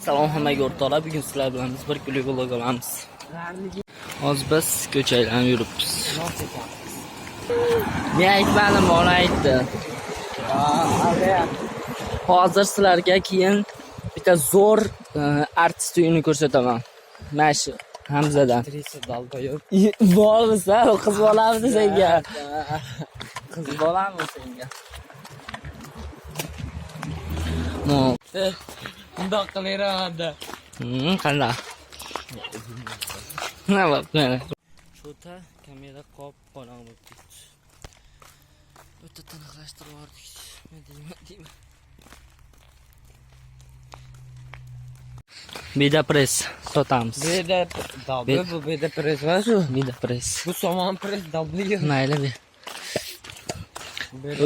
Salom hammaga o'rtoqlar, bugun sizlar bilan bir kunlik vlog olamiz. Hozir biz ko'chalarni yuribmiz. Men aytmadim, ona aytdi. Hozir sizlarga keyin bitta zo'r artist uyini ko'rsataman. Mana shu Hamzadan. Bo'lsa, qiz bolami senga? Qiz bolami senga? No. Bundoq qilaveradi. Qanday? Nima bo'ldi? Shota kamera qop qorong'i bo'lib ketdi. O'ta tiniqlashtirib yubordik. Nima deyman? Beda press sotamiz. Beda dabli, bu beda press va shu. Beda press. Bu somon press dabli. Mayli.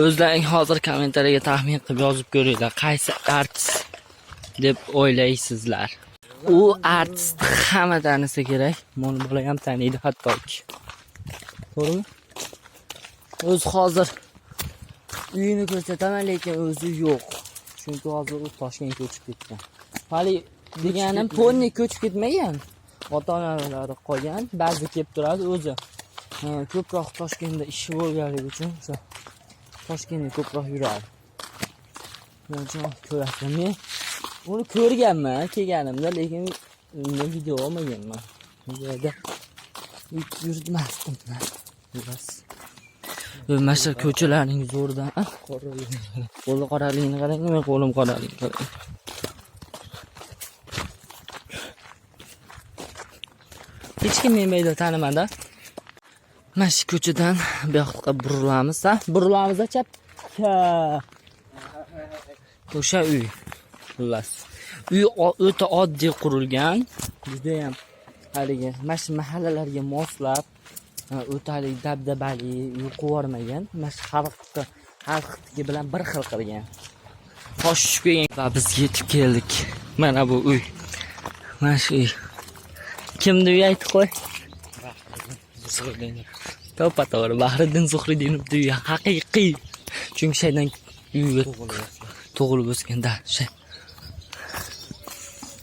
O'zlaring hozir kommentariyaga taxmin qilib yozib ko'ringlar, qaysi artist deb o'ylaysizlar. U artist hamma tanisa kerak. Meni bola ham taniydi hattoki. To'g'rimi? O'zi hozir uyini ko'rsataman, lekin o'zi yo'q. Chunki hozir u Toshkentga ko'chib ketgan. Hali deganim Ponni ko'chib ketmagan. Ota-onalari qolgan, ba'zi kelib turadi o'zi. Ko'proq Toshkentda ishi bo'lganligi uchun o'sha Toshkentga ko'proq yuradi. Men ko'rasizlar. Men uni ko'rganman kelganimda, lekin video olmaganman. Bu yerda yurmasdim. Biraz. Mana shu ko'chalarning zo'ridan qo'li qoraligini qarang, men qo'lim qoraligini qarang. Hech kim meni mayda tanimadi. Mana shu ko'chadan bu yoqqa burilamiz, burilamiz chapga. O'sha uy. Xullas. Uy o'ta oddiy qurilgan. Juda ham haligi mana shu mahallalarga moslab o'ta haligi dabdabali yuqormagan. Mana shu xalqniki bilan bir xil qilgan. Toshib kelgan va biz yetib keldik. Mana bu uy. Mana shu uy. Kimni uy aytib qo'y? To'g'ri, Bahriddin Zuhriddinov uyi haqiqiy. Chunki shaydan uyga tug'ilib o'sganda shay.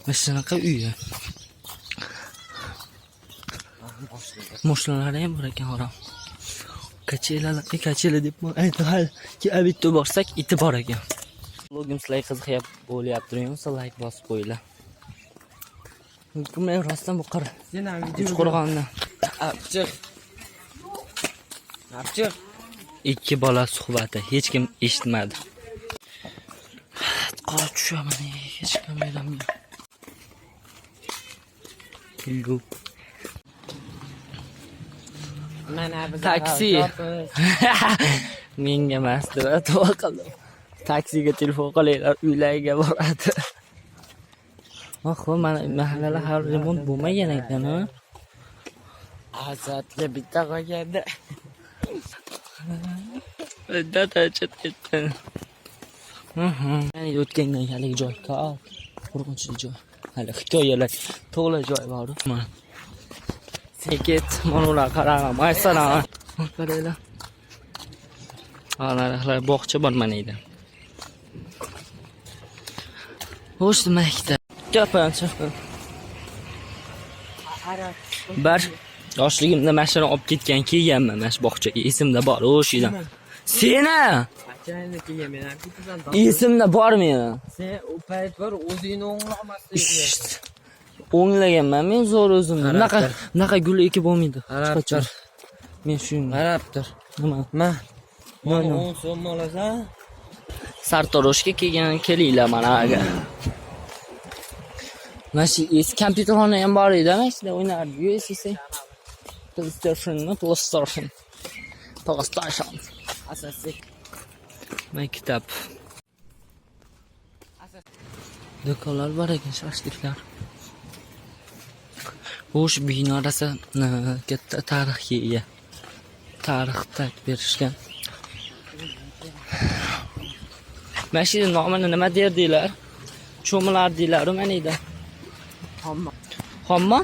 Mana shunaqa uy. Moshinalari ham bor ekan, harom. Kachela deb aytadi. Ki abitto borsak, iti bor ekan. Vlogim sizlarga qiziqib bo'lyapti-ku, like bosib qo'yinglar. Men rostdan bu qir. Sen ham video Qo'rg'ondan. Apchiq. Ikki bola suhbati, hech kim eshitmadi. Qora tushaman, hech kim bilmaydi. Kulgu. Mana biz Taksi. Menga emasdi, to'g'ri qildim. Taksiga telefon qilinglar, uylarga boradi. Mana mahallalar hali remont bo'lmagan ekan, ha? Azatga bitta qolganda. Datacha ketdi. Ya'ni o'tgandan haligi joy katta, qo'rqinchli joy. Hali hikoyalar to'g'ri joy bor. Mana. Seket, monolar qarang, maysana. Qaranglar. Ana bog'cha bor mana edi. Xo'sh, maktab. Gapancha. Bir yoshligimda mashina olib ketgan kelganman mana shu bog'chaga. Esimda bor o'shidan. Seni? Esimda bor meni. Sen u payt bor o'zingni o'nglamasliging. O'nglaganman men zo'r o'zimni. Bunaqa gul ekib bo'lmaydi. Qarabdir. Men shuni Qarabdir. nima? Mana 10 so'm olasan. Sartaroshga kelinglar mana aga. Mana shu eski kompyuterxona ham bor edi, mana shunda o'ynardik. PlayStation. Asosiy. Maktab. Do'konlar bor ekan, shashliklar. O'sh bino rosa katta tarixga ega. Tarixda berishgan. Mana shu nomini nima derdinglar? Cho'milar deylar, mana edi. Xomma?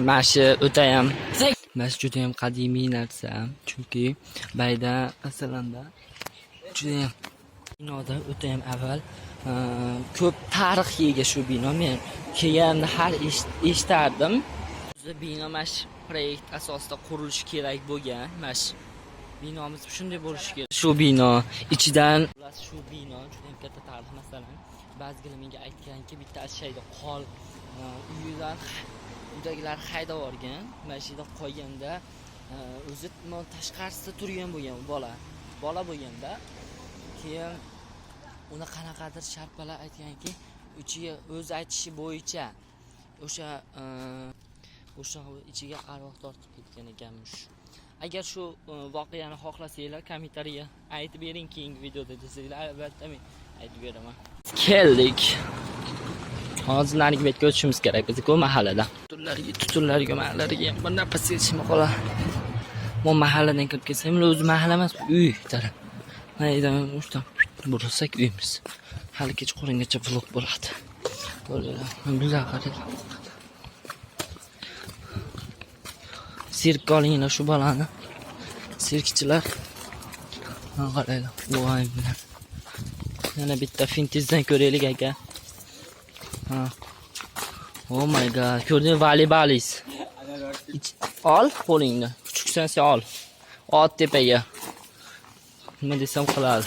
Mana shu o'ta ham Mana juda ham qadimiy narsa, chunki bayda asalanda juda ham binoda o'ta ham avval ko'p tarixiga ega shu bino. Men kelganimda har eshitardim. O'zi bino mash proyekt asosida qurilishi kerak bo'lgan. Mash binomiz shunday bo'lishi kerak. Shu bino ichidan shu bino juda ham katta tarix. Masalan, ba'zilar menga aytganki, bitta shayda qol uyidan uydagilar haydab yuborgan. Mana shu yerda qolganda o'zi tashqarisida turgan bo'lgan bola bo'lganda, keyin uni qanaqadir sharpalar aytganki, ichiga o'zi aytishi bo'yicha o'sha ichiga arvoh tortib ketgan ekanmish. Agar shu voqeani xohlasanglar, kommentariya aytib bering, keyingi videoda desanglar, albatta men aytib beraman. Keldik. Hozir narigi betga o'tishimiz kerak biz-ku mahallada. Tutunlarga mahallaga ham bir nafas yetishmay qoladi. Bu mahalladan kirib kelsam, o'zi mahalla emas, uy taraf. Maydan o'shdan bursak uyimiz. Hali kechqurungacha vlog bo'ladi. Güzel qarang. Sirk olinglar shu bolani. Sirkchilar. Qaranglar. Voy bilan. Yana bitta fintizdan ko'raylik aka. Oh my god. Ko'rdingmi voleyboliz? Ol qo'lingni. Kuchuksan sen ol. Ot tepaga. Nima desam qiladi.